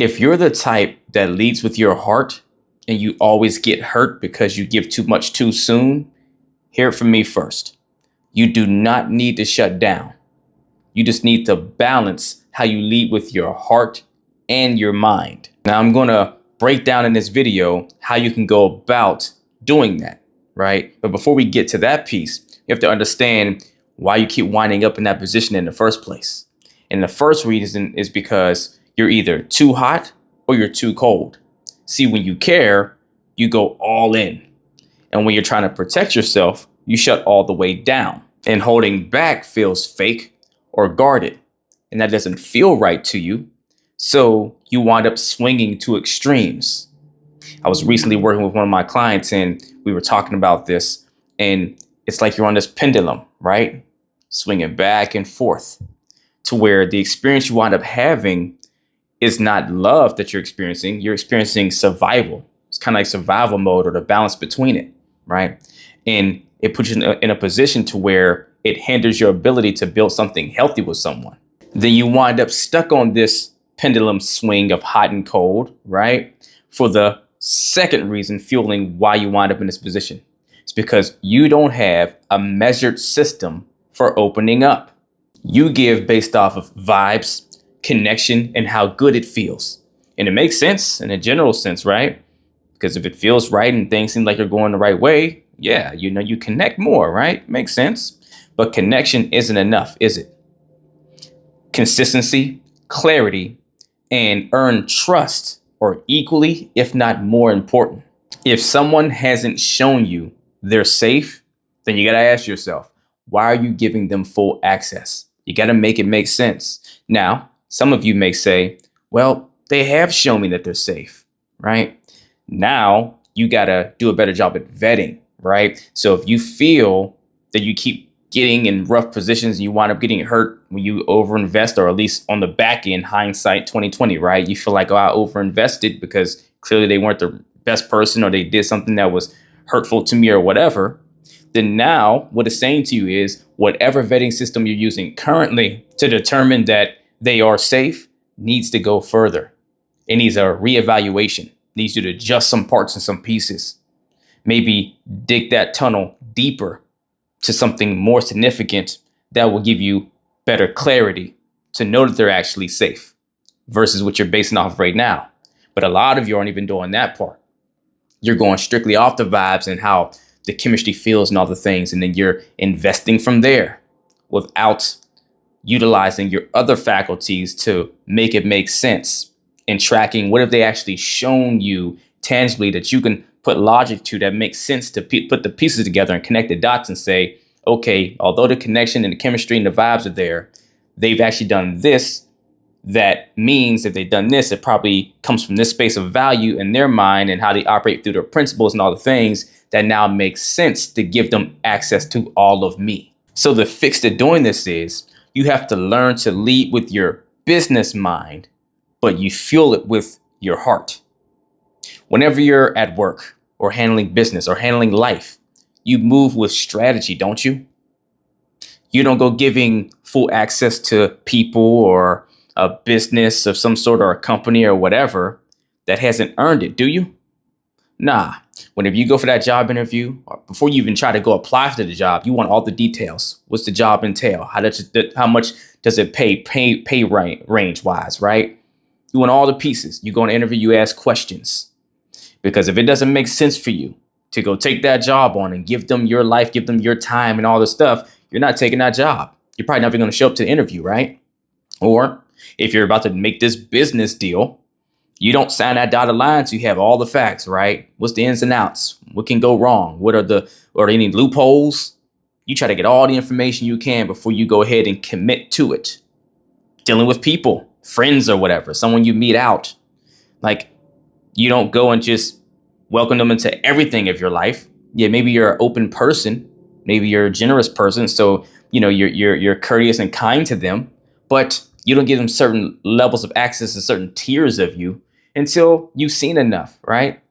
If you're the type that leads with your heart and you always get hurt because you give too much too soon, hear it from me first. You do not need to shut down. You just need to balance how you lead with your heart and your mind. Now, I'm going to break down in this video how you can go about doing that, right? But before we get to that piece, you have to understand why you keep winding up in that position in the first place. And the first reason is because you're either too hot or you're too cold. See, when you care, you go all in. And when you're trying to protect yourself, you shut all the way down. And holding back feels fake or guarded. And that doesn't feel right to you. So you wind up swinging to extremes. I was recently working with one of my clients and we were talking about this. And it's like you're on this pendulum, right? Swinging back and forth to where the experience you wind up having is not love that you're experiencing. You're experiencing survival. It's kind of like survival mode or the balance between it, right? And it puts you in a position to where it hinders your ability to build something healthy with someone. Then you wind up stuck on this pendulum swing of hot and cold, right? For the second reason fueling why you wind up in this position. It's because you don't have a measured system for opening up. You give based off of vibes, connection, and how good it feels. And it makes sense in a general sense, right? Because if it feels right and things seem like you're going the right way, yeah, you connect more, right? Makes sense. But connection isn't enough, is it? Consistency, clarity, and earned trust are equally, if not more important. If someone hasn't shown you they're safe, then you got to ask yourself, why are you giving them full access? You got to make it make sense. Now, some of you may say, well, they have shown me that they're safe, right? Now you got to do a better job at vetting, right? So if you feel that you keep getting in rough positions and you wind up getting hurt when you overinvest, or at least on the back end, hindsight 2020, right? You feel like, oh, I overinvested because clearly they weren't the best person or they did something that was hurtful to me or whatever. Then now what it's saying to you is whatever vetting system you're using currently to determine that they are safe needs to go further. It needs a reevaluation. It needs you to adjust some parts and some pieces. Maybe dig that tunnel deeper to something more significant that will give you better clarity to know that they're actually safe versus what you're basing off right now. But a lot of you aren't even doing that part. You're going strictly off the vibes and how the chemistry feels and all the things. And then you're investing from there without utilizing your other faculties to make it make sense and tracking what have they actually shown you tangibly that you can put logic to that makes sense to put the pieces together and connect the dots and say, okay, although the connection and the chemistry and the vibes are there, they've actually done this. That means if they've done this, it probably comes from this space of value in their mind and how they operate through their principles and all the things that now makes sense to give them access to all of me. So the fix to doing this is you have to learn to lead with your business mind, but you fuel it with your heart. Whenever you're at work or handling business or handling life, you move with strategy, don't you? You don't go giving full access to people or a business of some sort or a company or whatever that hasn't earned it, do you? Nah. Whenever you go for that job interview, or before you even try to go apply for the job, you want all the details. What's the job entail? How much does it pay range wise, right? You want all the pieces. You go on an interview, you ask questions. Because if it doesn't make sense for you to go take that job on and give them your life, give them your time and all this stuff, you're not taking that job. You're probably never going to show up to the interview, right? Or if you're about to make this business deal, you don't sign that dotted line so you have all the facts, right? What's the ins and outs? What can go wrong? What are there any loopholes? You try to get all the information you can before you go ahead and commit to it. Dealing with people, friends or whatever, someone you meet out. Like, you don't go and just welcome them into everything of your life. Yeah, maybe you're an open person. Maybe you're a generous person. So, you're courteous and kind to them, but you don't give them certain levels of access to certain tiers of you until you've seen enough, right?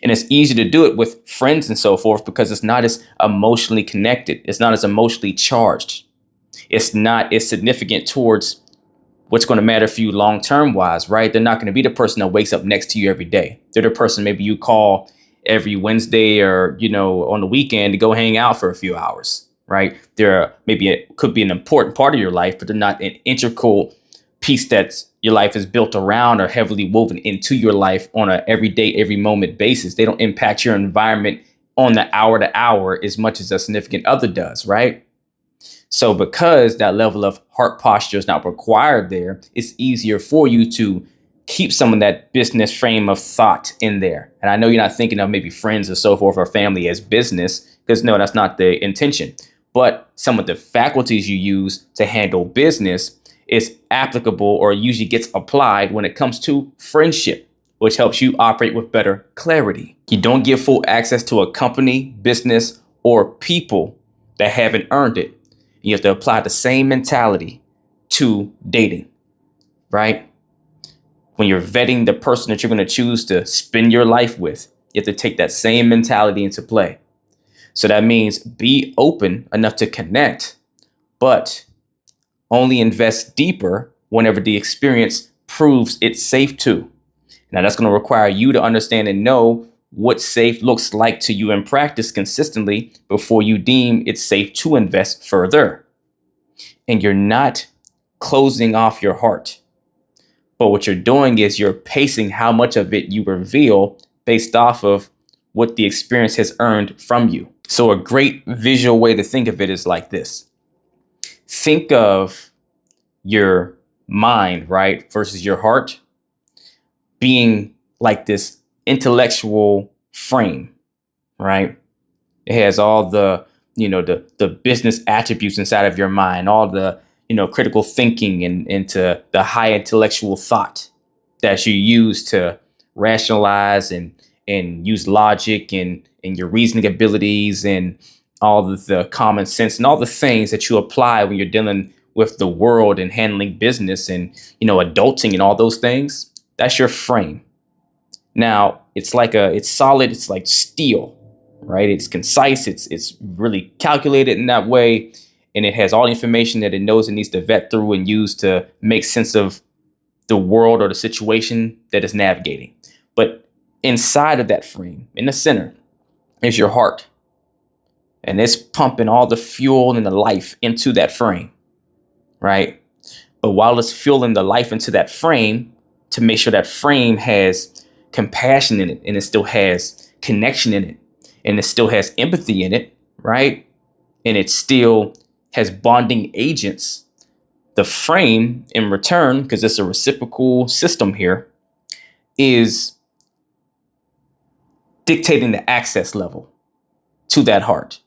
And it's easy to do it with friends and so forth because it's not as emotionally connected. It's not as emotionally charged. It's not as significant towards what's going to matter for you long term wise, right? They're not going to be the person that wakes up next to you every day. They're the person maybe you call every Wednesday or, on the weekend to go hang out for a few hours, right? They're maybe it could be an important part of your life, but they're not an integral piece that's your life is built around or heavily woven into your life on a everyday, every moment basis. They don't impact your environment on the hour to hour as much as a significant other does, right? So because that level of heart posture is not required there, it's easier for you to keep some of that business frame of thought in there. And I know you're not thinking of maybe friends or so forth or family as business, because no, that's not the intention. But some of the faculties you use to handle business is applicable or usually gets applied when it comes to friendship, which helps you operate with better clarity. You don't give full access to a company, business, or people that haven't earned it. You have to apply the same mentality to dating, right? When you're vetting the person that you're going to choose to spend your life with, you have to take that same mentality into play. So that means be open enough to connect, but only invest deeper whenever the experience proves it's safe to. Now, that's going to require you to understand and know what safe looks like to you in practice consistently before you deem it's safe to invest further. And you're not closing off your heart. But what you're doing is you're pacing how much of it you reveal based off of what the experience has earned from you. So a great visual way to think of it is like this. Think of your mind, right, versus your heart being like this intellectual frame, right? It has all the, the business attributes inside of your mind, all the, critical thinking and into the high intellectual thought that you use to rationalize and use logic and your reasoning abilities and all the common sense and all the things that you apply when you're dealing with the world and handling business and, adulting and all those things. That's your frame. Now, it's solid. It's like steel, right? It's concise. It's really calculated in that way. And it has all the information that it knows it needs to vet through and use to make sense of the world or the situation that it's navigating. But inside of that frame, in the center, is your heart. And it's pumping all the fuel and the life into that frame, right? But while it's fueling the life into that frame, to make sure that frame has compassion in it and it still has connection in it and it still has empathy in it, right? And it still has bonding agents. The frame in return, because it's a reciprocal system here, is dictating the access level to that heart,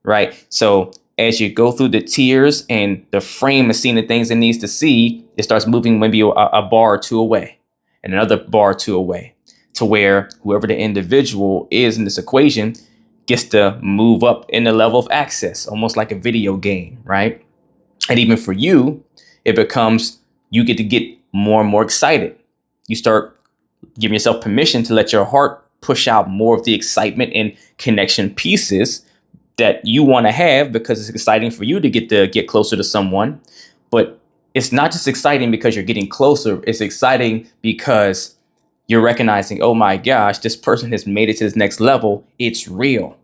right? So as you go through the tiers and the frame is seeing the things it needs to see, it starts moving maybe a bar or two away and another bar or two away to where whoever the individual is in this equation gets to move up in the level of access, almost like a video game, right? And even for you, it becomes you get to get more and more excited. You start giving yourself permission to let your heart push out more of the excitement and connection pieces that you want to have because it's exciting for you to get closer to someone. But it's not just exciting because you're getting closer. It's exciting because you're recognizing, oh my gosh, this person has made it to this next level. It's real.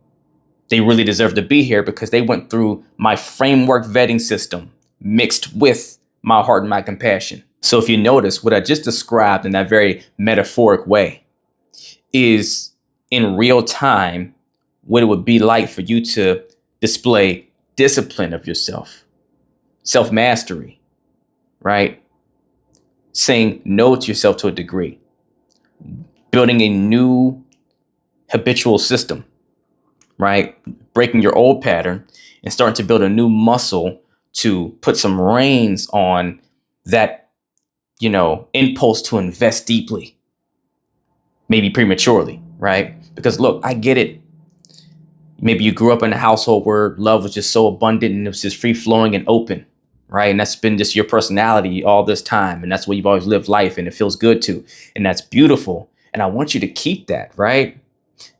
They really deserve to be here because they went through my framework vetting system mixed with my heart and my compassion. So if you notice what I just described in that very metaphoric way is in real time what it would be like for you to display discipline of yourself, self-mastery, right? Saying no to yourself to a degree, building a new habitual system, right? Breaking your old pattern and starting to build a new muscle to put some reins on that, impulse to invest deeply, maybe prematurely, right? Because look, I get it. Maybe you grew up in a household where love was just so abundant and it was just free flowing and open, right? And that's been just your personality all this time. And that's where you've always lived life and it feels good to. And that's beautiful. And I want you to keep that, right?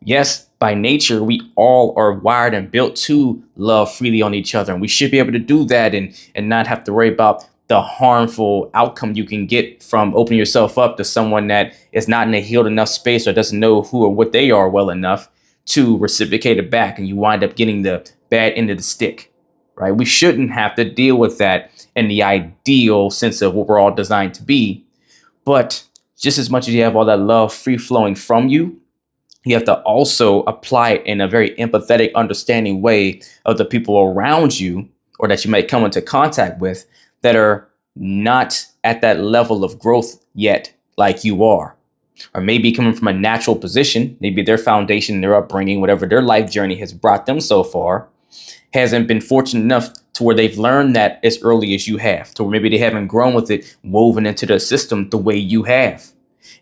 Yes, by nature, we all are wired and built to love freely on each other. And we should be able to do that and not have to worry about the harmful outcome you can get from opening yourself up to someone that is not in a healed enough space or doesn't know who or what they are well enough to reciprocate it back, and you wind up getting the bad end of the stick, right? We shouldn't have to deal with that in the ideal sense of what we're all designed to be. But just as much as you have all that love free flowing from you, you have to also apply it in a very empathetic, understanding way of the people around you or that you might come into contact with that are not at that level of growth yet, like you are. Or maybe coming from a natural position, maybe their foundation, their upbringing, whatever their life journey has brought them so far, hasn't been fortunate enough to where they've learned that as early as you have, to where maybe they haven't grown with it woven into the system the way you have.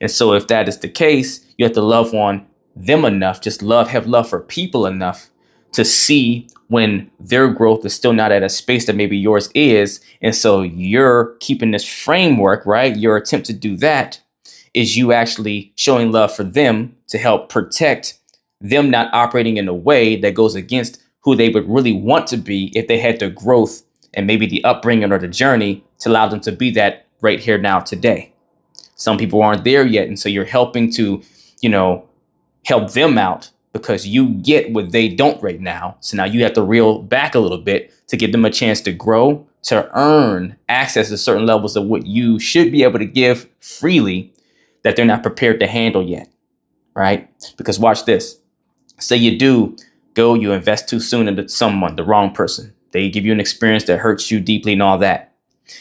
And so if that is the case, you have to love on them enough, just have love for people enough to see when their growth is still not at a space that maybe yours is. And so you're keeping this framework, right? Your attempt to do that is you actually showing love for them to help protect them not operating in a way that goes against who they would really want to be if they had the growth and maybe the upbringing or the journey to allow them to be that right here now today. Some people aren't there yet. And so you're helping to, help them out because you get what they don't right now. So now you have to reel back a little bit to give them a chance to grow, to earn access to certain levels of what you should be able to give freely that they're not prepared to handle yet, right? Because watch this. Say you do go, you invest too soon into someone, the wrong person. They give you an experience that hurts you deeply and all that.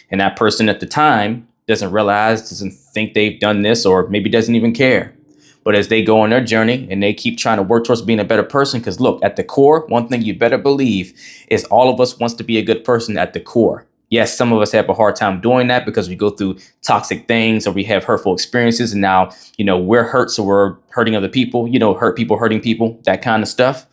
And that person at the time doesn't realize, doesn't think they've done this, or maybe doesn't even care. But as they go on their journey and they keep trying to work towards being a better person, because look, at the core, one thing you better believe is all of us wants to be a good person at the core. Yes, some of us have a hard time doing that because we go through toxic things or we have hurtful experiences. And now, we're hurt. So we're hurting other people, hurt people, hurting people, that kind of stuff.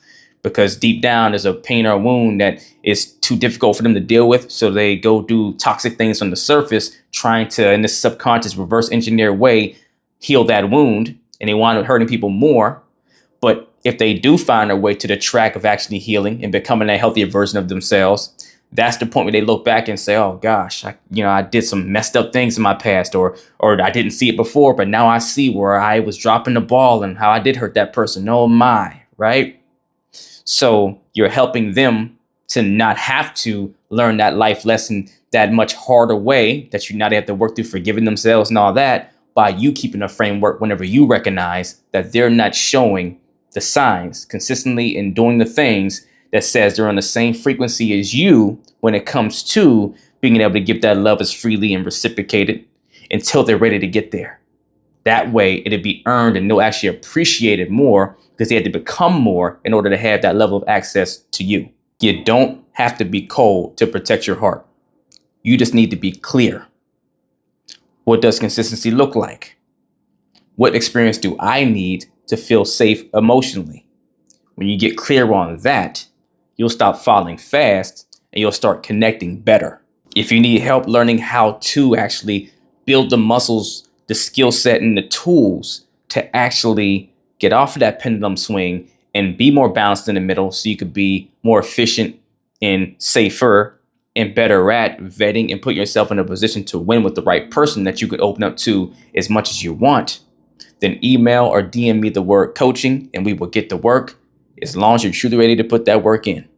Because deep down there's a pain or a wound that is too difficult for them to deal with. So they go do toxic things on the surface, trying to, in this subconscious reverse engineer way, heal that wound. And they wind up hurting people more. But if they do find their way to the track of actually healing and becoming a healthier version of themselves, that's the point where they look back and say, oh gosh, I did some messed up things in my past, or I didn't see it before, but now I see where I was dropping the ball and how I did hurt that person. Oh my, right? So you're helping them to not have to learn that life lesson that much harder way that you not have to work through forgiving themselves and all that, by you keeping a framework whenever you recognize that they're not showing the signs consistently and doing the things that says they're on the same frequency as you when it comes to being able to give that love as freely and reciprocated until they're ready to get there. That way it'll be earned and they'll actually appreciate it more because they had to become more in order to have that level of access to you. You don't have to be cold to protect your heart. You just need to be clear. What does consistency look like? What experience do I need to feel safe emotionally? When you get clear on that, you'll stop falling fast and you'll start connecting better. If you need help learning how to actually build the muscles, the skill set, and the tools to actually get off of that pendulum swing and be more balanced in the middle so you could be more efficient and safer and better at vetting and put yourself in a position to win with the right person that you could open up to as much as you want, then email or DM me the word coaching and we will get to work as long as you're truly ready to put that work in.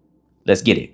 Let's get it.